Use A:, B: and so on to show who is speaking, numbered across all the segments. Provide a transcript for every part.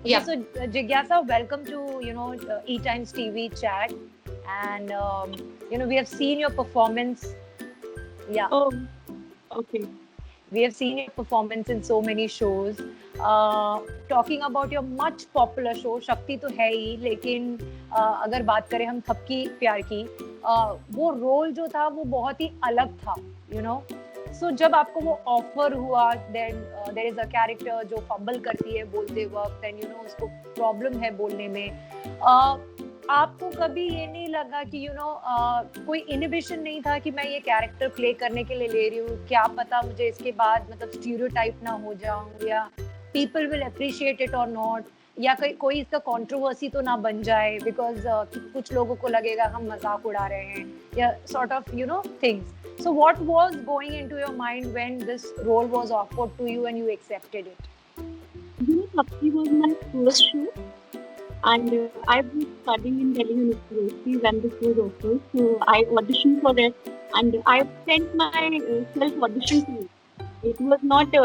A: Okay,
B: Yeah.
A: so Jigyasa, welcome to E Times TV chat, and we have seen your performance. Yeah,
C: Oh, okay.
A: we have seen your performance in so many shows. Talking about your much popular show, शक्ति तो है ही, लेकिन अगर बात करें हम थपकी प्यार की, वो रोल जो था वो बहुत ही अलग था, सो जब आपको वो ऑफर हुआ, then there is a character जो फंबल करती है बोलते वक्त, एंड उसको प्रॉब्लम है बोलने में, आपको कभी ये नहीं लगा कि कोई इनहिबिशन नहीं था कि मैं ये कैरेक्टर प्ले करने के लिए ले रही हूँ, क्या पता मुझे इसके बाद मतलब स्टीरियोटाइप ना हो जाऊं, या पीपल विल अप्रिशिएट इट और नॉट, या कोई इसका कंट्रोवर्सी तो ना बन जाए, बिकॉज कुछ लोगों को लगेगा हम मजाक उड़ा रहे हैं, या sort of things. So what was going into your mind when this role was offered to you and you accepted it?
C: Bhakti was my first show, and I was studying in Delhi University when this was offered. So I auditioned for it, and I sent my self audition to it. It was not a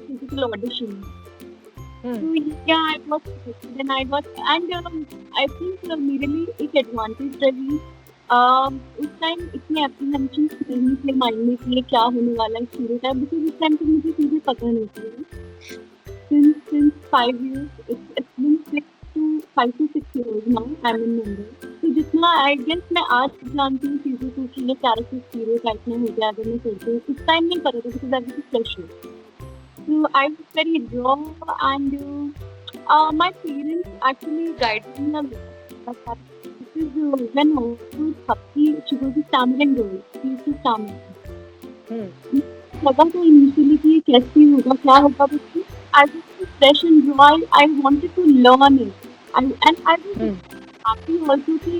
C: physical audition. So yeah, I was selected and I got, and I think मेरे लिए एक advantage रही. उस time इतने apprehension नहीं थे mind में कि ये क्या होने वाला है स्टीरियोटाइप, बिकॉज उस टाइम तक मुझे चीजें पता नहीं थी. Since 5 years, it's been 5 to 6 years now. I'm in Mumbai. तो जितना आई गेस मैं आज जानती हूँ चीज़ों को कि ये कैरेक्टर स्टीरियोटाइप में हो गया अगर मैं सोचती हूँ, उस टाइम नहीं पता था because I was fresh. So I was very raw, and my parents actually guided me a lot. Because when I was Bhakti, she was a stammering girl. She used to stammer. लगा था initially कि ये कैसे होगा, क्या होगा, but I was fresh and raw. I wanted to learn it, and I was happy also कि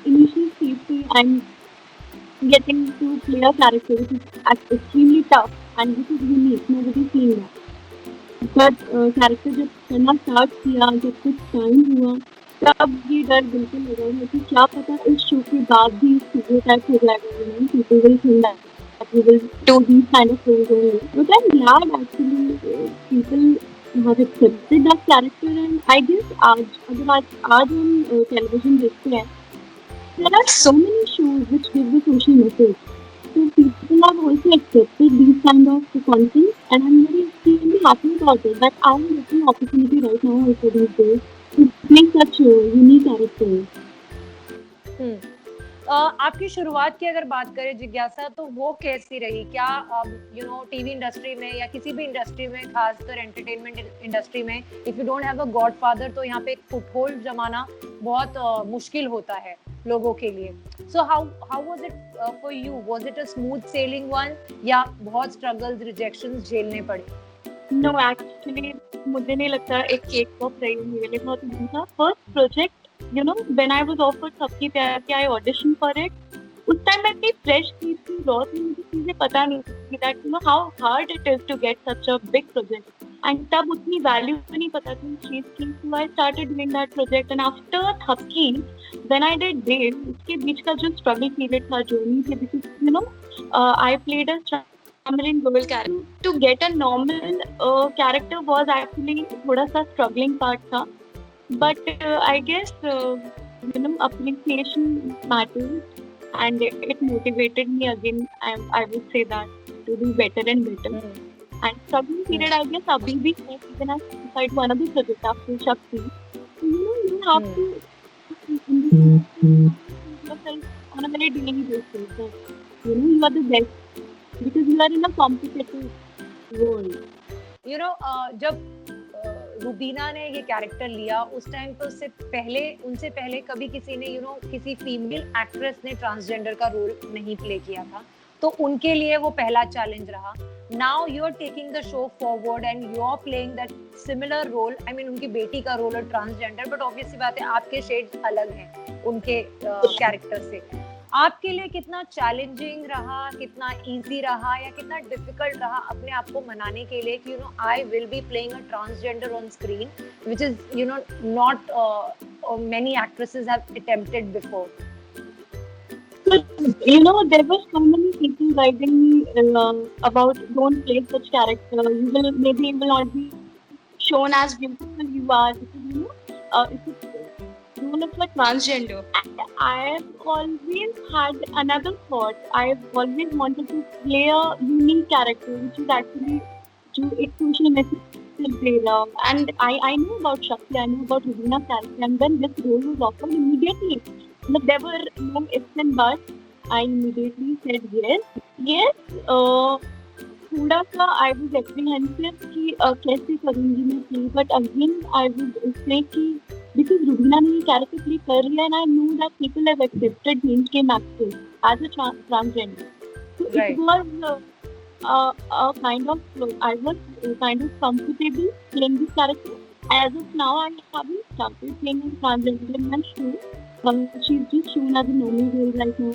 C: initial stage पे I'm getting to play a character which is extremely tough and which is unique. Nobody seen that. But character जब करना start किया, जब कुछ time हुआ, तब ये डर बिल्कुल लगा है कि क्या पता इस शो के बाद भी स्टीरियोटाइप हो जाएगा, people will think that we will do these kind of roles only. But I'm glad actually people have accepted that character, and I guess आज हम television देखते हैं, there are so many shows which give the social message. So people have also accepted these kind of content, and I'm very extremely happy about it that I'm getting opportunity right now also these days to play such unique characters.
A: आपकी शुरुआत की अगर बात करें जिज्ञासा, तो वो कैसी रही? क्या टीवी इंडस्ट्री में या किसी भी इंडस्ट्री में, खासकर एंटरटेनमेंट इंडस्ट्री में, if you don't have a godfather तो यहाँ पे एक फुटहोल्ड जमाना बहुत मुश्किल होता है लोगों के लिए. So how was it for you? Was it a smooth selling one, या बहुत स्ट्रगल्स, रिजेक्शंस झेलने पड़े?
C: No, actually मुझे नहीं लगता एक केक ऑफ रही मेरे लिए बहुत इजी था. First project, when I was offered सबकी प्यार के, I auditioned for it. उस टाइम मैं इतनी फ्रेश थी, इतनी रॉ थी, मुझे चीजें पता नहीं थी that how hard it is to get such a big project. And तब उतनी वैल्यू नहीं पता थी चीज की. So I started doing that project, and after Thapki, when I did Dave, उसके बीच का जो स्ट्रगल पीरियड था, जर्नी थी, because I played a stammering girl character. To get a normal character was actually थोड़ा सा struggling part था. But I guess appreciation matters, and it motivated me again. I would say that to do better and better. And struggling period, I guess, abhi bhi hai, even I decide one other project after Shakti. You have to yourself on a very daily basis. That, you are the best because you are in a competitive world.
A: जब रुबीना ने ये character लिया, उस time तो उनसे पहले कभी किसी ने किसी फीमेल एक्ट्रेस ने ट्रांसजेंडर का रोल नहीं प्ले किया था, तो उनके लिए वो पहला चैलेंज रहा. Now you are taking the show forward and you are playing that similar role. I mean उनकी बेटी का रोल है ट्रांसजेंडर, बट ऑब्वियसली बात है आपके शेड्स अलग हैं उनके कैरेक्टर से. आपके लिए कितना चैलेंजिंग रहा, कितना इजी रहा, या कितना डिफिकल्ट रहा अपने आप को मनाने के लिए कि I will be playing a transgender on screen, which is not many actresses have attempted before?
C: There were so many people guiding me about don't play such character. You will not be shown as beautiful you are, because it's a role of a transgender. And I have always had another thought. I have always wanted to play a unique character, which is actually to a social message trailer. And I knew about Shakti, I knew about Rubina's character, and when this role was offered immediately, there were no ifs and buts. I immediately said yes. Yes, थोड़ा सा I was apprehensive कि कैसे करूँगी मैं play, but again I would say कि because Rubina ने ये character play कर लिया, and I know that people have accepted James K. Maxwell as a transgender. So
A: Right.
C: it was a kind of I was kind of comfortable playing this character. As of now, I haven't started playing a transgender in my show. She's just shown as a normal girl right now,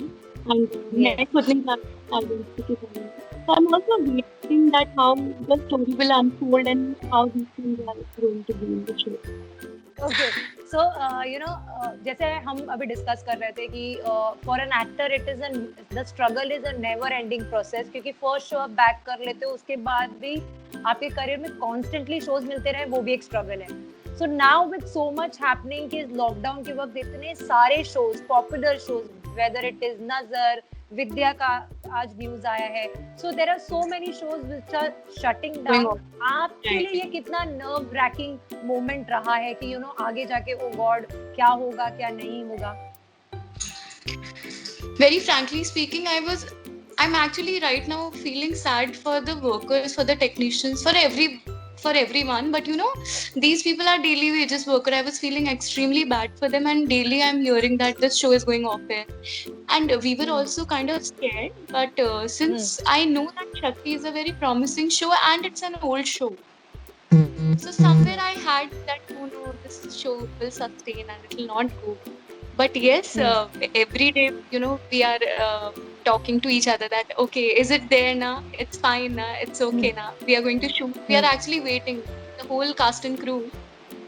C: and
A: Yes.
C: मैं खुद नहीं जानती identity के बारे में. So I'm also waiting that how the story will unfold and how these things are going to be in the show.
A: Okay. So, जैसे हम अभी डिस्कस कर रहे थे कि for an actor it is the struggle is a never ending process, क्योंकि first show आप back कर लेते हो, उसके बाद भी आपके करियर में कॉन्स्टेंटली शोज मिलते रहे, वो भी एक स्ट्रगल है. So now with so much happening कि लॉकडाउन के वक्त इतने सारे shows, popular shows, whether it is Nazar, Vidya का आज न्यूज आया है, so there are so many shows which are shutting down. आपके लिए ये कितना नर्व रैकिंग मोमेंट रहा है कि आगे जाके ओ गॉड क्या होगा क्या नहीं होगा?
B: Very frankly speaking, I'm actually right now feeling sad for the workers, for the technicians, for everyone. But these people are daily wages worker. I was feeling extremely bad for them, and daily I'm hearing that this show is going off air. And we were also kind of scared. But since I know that Shakti is a very promising show and it's an old show, so somewhere I had that, oh no, this show will sustain and it will not go. But yes, every day, we are talking to each other that, okay, is it there now? It's fine now. It's okay now. We are going to shoot. We are actually waiting. The whole cast and crew,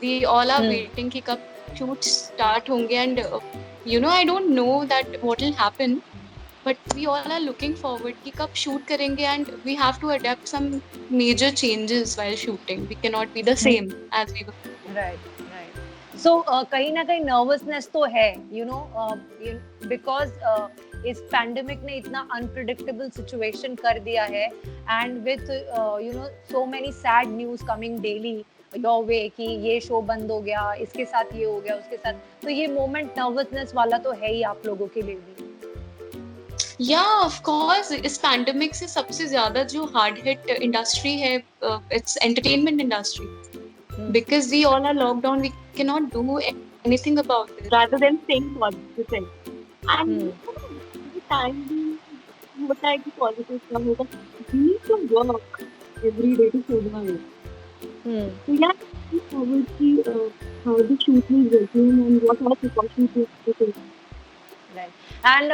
B: we all are waiting कि कब shoot start होंगे. And I don't know that what will happen. But we all are looking forward कि कब shoot करेंगे, and we have to adapt some major changes while shooting. We cannot be the same as we were.
A: Right. So कहीं ना कहीं nervousness तो है, because इस pandemic ने इतना अनप्रिडिक्टेबल सिचुएशन कर दिया है, and with so many sad news coming daily your way कि ये शो बंद हो गया, इसके साथ ये हो गया, उसके साथ, तो ये मोमेंट नर्वसनेस वाला तो है ही आप लोगों के लिए भी.
B: Yeah, of course. इस पैंडेमिक से सबसे ज्यादा जो हार्ड हिट इंडस्ट्री है, it's entertainment industry. Because we all are locked down, we cannot do anything about it.
C: Rather than staying positive. And the time being होता है कि positive का होगा. We need to work every day to survive. So yeah, we will see how the shoot is working and what are the precautions we have to take.
A: Right. And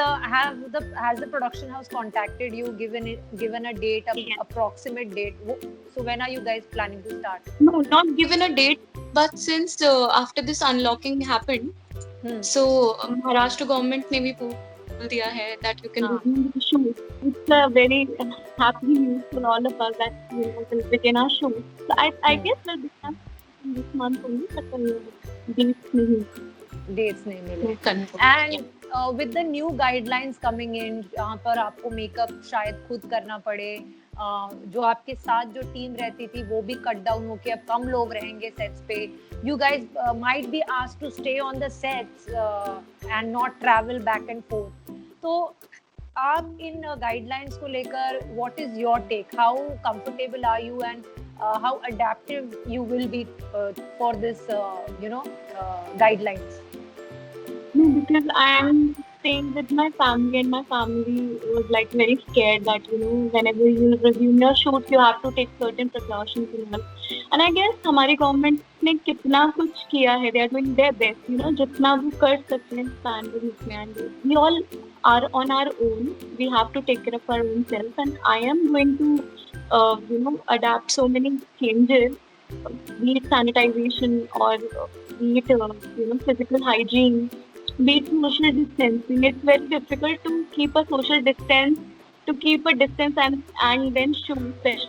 A: has the production house contacted you, given a date, approximate date? So when are you guys planning to start?
B: No, not given a date, but since after this unlocking happened, so Maharashtra government ने भी बोल दिया है that you can
C: do the show. It's a very happy news for all of us that we will begin our show. So I guess we'll begin this month only, but dates नहीं मिले.
A: And with the new guidelines coming in, जहाँ पर आपको makeup शायद खुद करना पड़े, जो आपके साथ जो टीम रहती थी वो भी कट डाउन होके अब कम लोग रहेंगे सेट्स पे. You guys might be asked to stay on the sets and not travel back and forth. तो आप इन guidelines को लेकर what is your take? How comfortable are you and how adaptive you will be for this guidelines?
C: No, because I am staying with my family, and my family was like very scared that whenever you resume your shoot, you have to take certain precautions and all. And I guess हमारी government ने कितना कुछ किया है, they are doing their best, जितना वो कर सकते हैं pandemic में, and we all are on our own. We have to take care of our own self, and I am going to adapt so many changes, be it sanitization or be it physical hygiene, be it social distancing. It's very difficult to keep a social distance, and then show fish.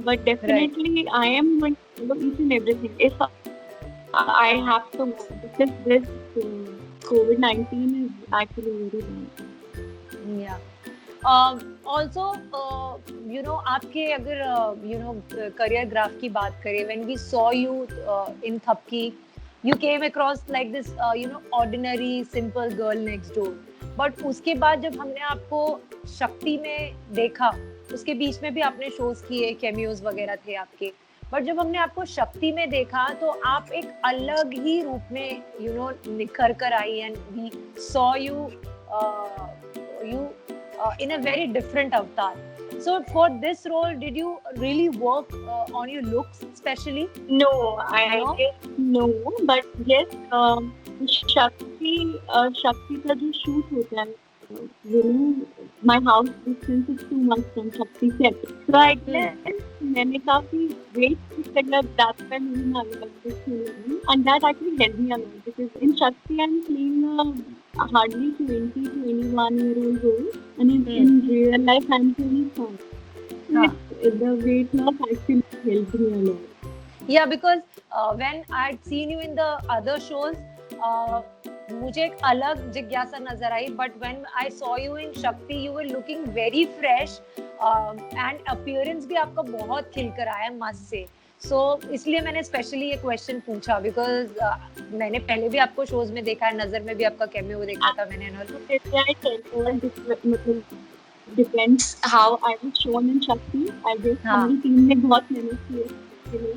C: but definitely I am going to follow each and everything. If I have to, because this COVID-19 is actually very bad.
A: Yeah. Also, आपके अगर career graph की बात करें, when we saw you in Thapki, you came across like this ordinary simple girl next door. But उसके बाद जब हमने आपको शक्ति में देखा, उसके बीच में भी आपने shows किए, cameos वगैरह थे आपके. बट जब हमने आपको शक्ति में देखा तो आप एक अलग ही रूप में निखर कर आई, and we saw you in a very different avatar. So for this role, did you really work on your looks especially?
C: No, I
A: No?
C: guess no, but yes, Shakti का जो shoot होता है, my house distance is 2 months from Shakti set. So I guess मैंने काफी weight किया that time in my life, and that actually helped me a lot, because in Shakti I'm playing a hardly 20 to 21-year-old girl, and in real life I'm 25. The weight loss actually helped me a lot.
A: Yeah, because when I'd seen you in the other shows, मुझे एक अलग जिज्ञासा नजर आई, but when I saw you in Shakti, you were looking very fresh, and appearance भी आपका बहुत खिलकर आया मस्त से. So इसलिए मैंने स्पेशली ये क्वेश्चन पूछा, बिकॉज मैंने पहले भी आपको शोज में देखा है, नजर में भी आपका कैमियो देखा था मैंने.
C: Depends how I was shown in Shakti. I guess हमारी टीम ने बहुत मेहनत की है,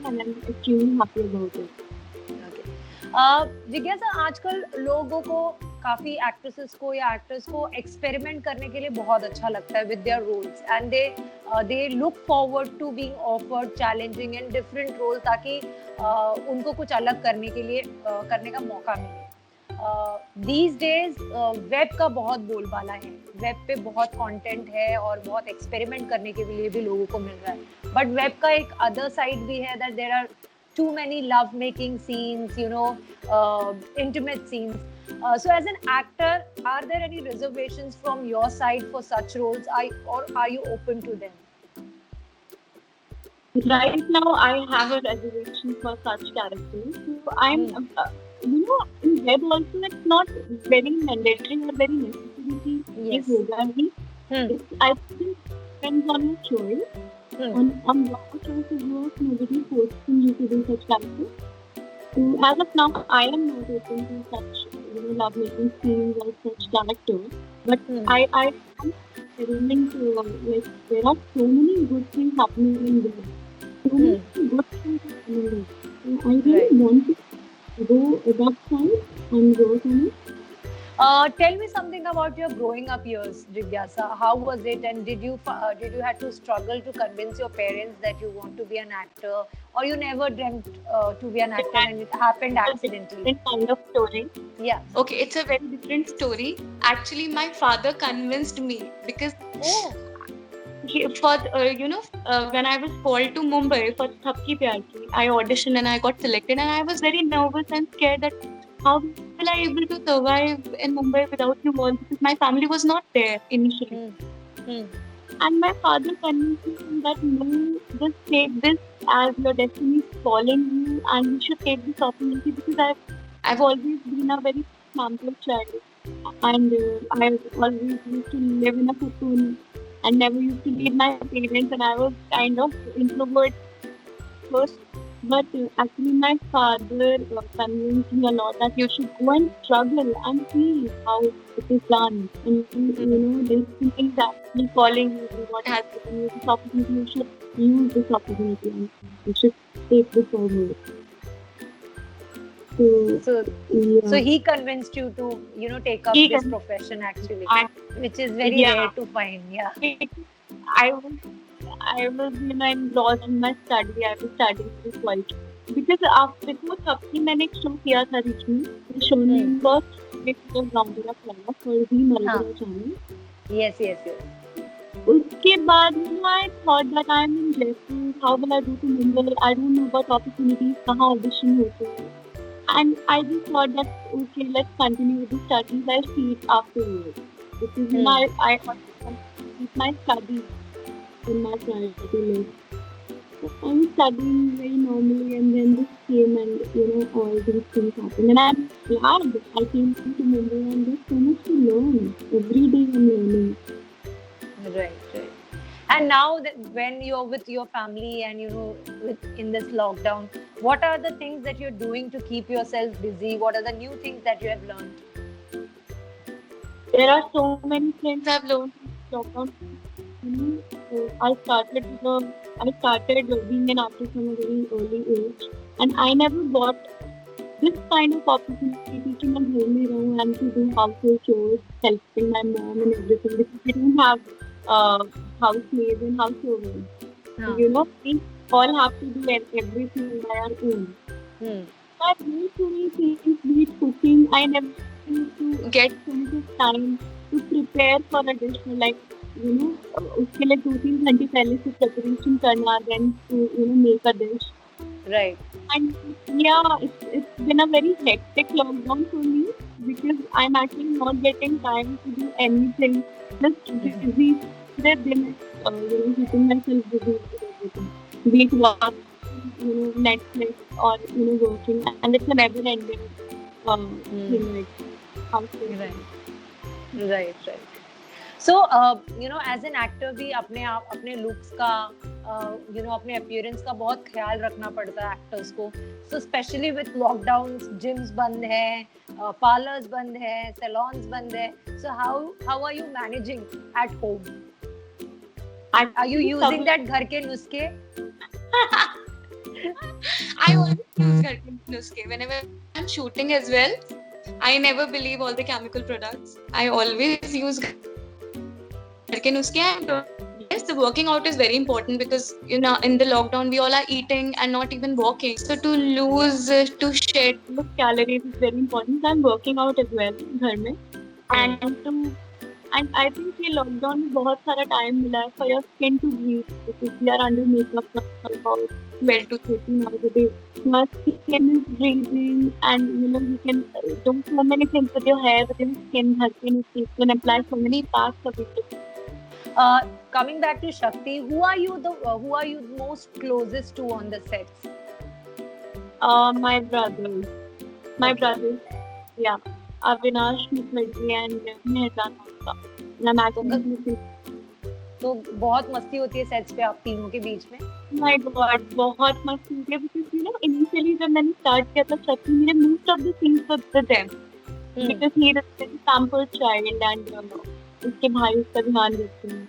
C: and I'm extremely happy about it.
A: जिज्ञासा, आजकल लोगों को, काफी एक्ट्रेसेस को या एक्टर्स को एक्सपेरिमेंट करने के लिए बहुत अच्छा लगता है with their roles, and they look forward to being offered challenging and different role, ताकि उनको कुछ अलग करने के लिए करने का मौका मिले. These days वेब का बहुत बोलबाला है, वेब पे बहुत कंटेंट है और बहुत एक्सपेरिमेंट करने के लिए भी लोगों को मिल रहा है. बट वेब का एक अदर साइड भी है, that there are too many love making scenes, intimate scenes. So as an actor, are there any reservations from your side for such roles, or are you open to them?
C: Right now I have a reservation for such characters. So I'm in web also it's not very mandatory or very necessary.
A: Yes.
C: I think it depends on your choice. On your choice of work, nobody forcing you to do such characters. So as of now, I am not open to such love making scenes or such characters. But I am experiment like there are so many good things happening in there. So many good things happening. So I really want to go that side and work on it.
A: Tell me something about your growing up years, Jigyasa. How was it, and did you have to struggle to convince your parents that you want to be an actor, or you never dreamt to be an actor and it happened accidentally?
C: Different kind of story.
A: Yeah.
B: Okay, it's a very different story. Actually, my father convinced me, because when I was called to Mumbai for Thapki Pyar Ki, I auditioned and I got selected, and I was very nervous and scared that how will I able to survive in Mumbai without you all, because my family was not there initially. And my father convinced me that no, just take this as your destiny is calling you, and you should take this opportunity, because I've always been a very pampered child, and I've always used to live in a cocoon and never used to leave my parents, and I was kind of introvert first. But actually my father convinced me a lot that you should go and struggle and see how it is done. And there's something that is calling you, what has given you this opportunity, you should use this opportunity and you should take this forward.
A: So he convinced you to take up this profession actually, which is very rare to find. Yeah.
C: I was enrolled in my study. I was studying this quality. Because before Thapki, मैंने एक show किया था बीच में. The show name was Gambira Plana for the Malgura channel.
A: Yes.
C: उसके बाद I thought that I am in Jaipur. How will I do to Mumbai? I don't know about opportunities. कहाँ audition होते हैं? And I just thought that okay, let's continue with the studies. I'll see it afterwards. Because I complete my studies in my priority list. I was studying very normally, and then this came, and all these things happened. And I'm glad I came to Mumbai, and there's so much to learn. Every day I'm learning.
A: Right. And now that when you're with your family and in this lockdown, what are the things that you're doing to keep yourself busy? What are the new things that you have learned?
C: There are so many things I've learned in lockdown. So I started being an artist from a very early age, and I never got this kind of opportunity कि मैं घर में रहूँ and to do household chores, helping my mom and everything, because we don't have housemaids and house servants.
A: हाँ.
C: We all have to do everything by our own. I do so many things, be it cooking. I never used to get so much time to prepare for a dish, like उसके लिए 2-3 घंटे पहले से preparation करना, then to make a dish.
A: Right.
C: And yeah, it's been a very hectic lockdown for me, because I'm actually not getting time to do anything. Just busy. Then keeping myself busy with everything. Be it work, Netflix, or working, and it's a never-ending thing, like household.
A: Right. So, as an actor भी अपने looks का, अपने appearance का बहुत ख्याल रखना पड़ता है actors को. So, especially with lockdowns, gyms बंद है, parlors बंद है, salons बंद है. So, how are you managing at home? Are you using that घर के नुस्खे?
B: I always use घर के नुस्खे whenever I'm shooting as well. I never believe all the chemical products. I always use घर के नुस्खे. Yes, the working out is very important, because in the lockdown we all are eating and not even walking. So to shed
C: calories is very important. So I'm working out as well घर में. And I think ये lockdown में बहुत सारा time मिला है for your skin to breathe, because we are under makeup for about 12 to 13 hours a day. Your skin is breathing, and you can do so many things with your hair, with your skin. You can apply so many packs of it.
A: Coming back to Shakti, who are you most closest to on the sets?
C: My brothers. Yeah. Avinash Mukherjee and Mehzan Hamza.
A: तो बहुत मस्ती होती है sets पे आप तीनों के बीच में?
C: My God, बहुत मस्ती होती है, because initially जब मैंने start किया था Shakti, मेरे most of the scenes were with them, because he is a very pampered child, and उसके भाई उसका ध्यान रखते हैं.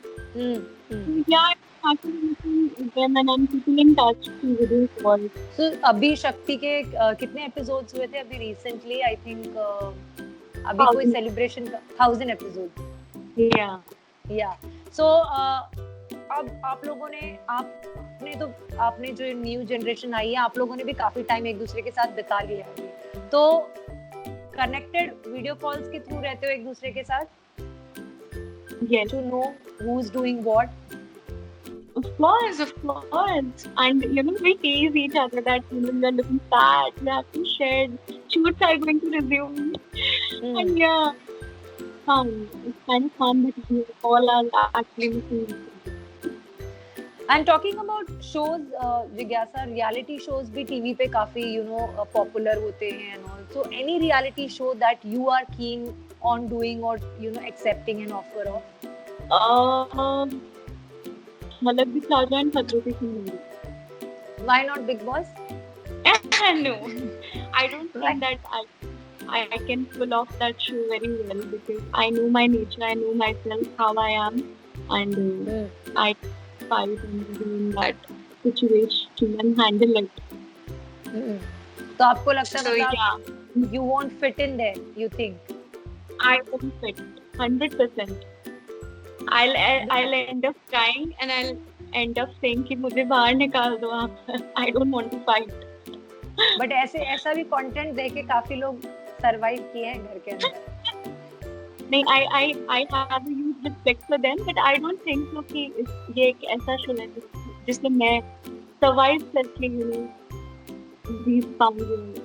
C: So yeah, I'm actually meeting them, and I'm keeping in touch through video calls.
A: So अभी शक्ति के कितने episodes हुए थे अभी recently? I think अभी कोई celebration का 1000 episodes. Yeah. So अब आप लोगों ने आपने जो न्यू जनरेशन आई है, आप लोगों ने भी काफी टाइम एक दूसरे के साथ बिता लिया है अभी, तो कनेक्टेड वीडियो कॉल्स के थ्रू रहते हो एक दूसरे के साथ?
C: Yes.
A: To know who's doing what?
C: Of course. And we tease each other that we are looking sad, we have to shed, shoots are going to resume. And yeah, it's kind of fun that we all are actually missing each other.
A: And talking about shows, Jigyasa, reality shows भी TV पे काफी popular होते हैं and all. So any reality show that you are keen on doing or accepting an offer of?
C: Malak Bisraja and Khatro Ke Khiladi.
A: Why not Bigg Boss?
C: No, I don't think that I can pull off that show very well, because I know my nature, I know myself, how I am, and I fight and be in that situation and handle it.
A: तो आपको लगता है you won't fit in there, you think?
C: I won't fit 100%. I'll end up crying, and I'll end up saying कि मुझे बाहर निकाल दो आप. I don't want to fight.
A: But ऐसा भी कंटेंट देके काफी लोग सरवाइव किए हैं घर के अंदर.
C: नहीं, I have a huge respect for them, but I don't think so कि ये एक ऐसा शो है जिसमें मैं survive करके these boundaries.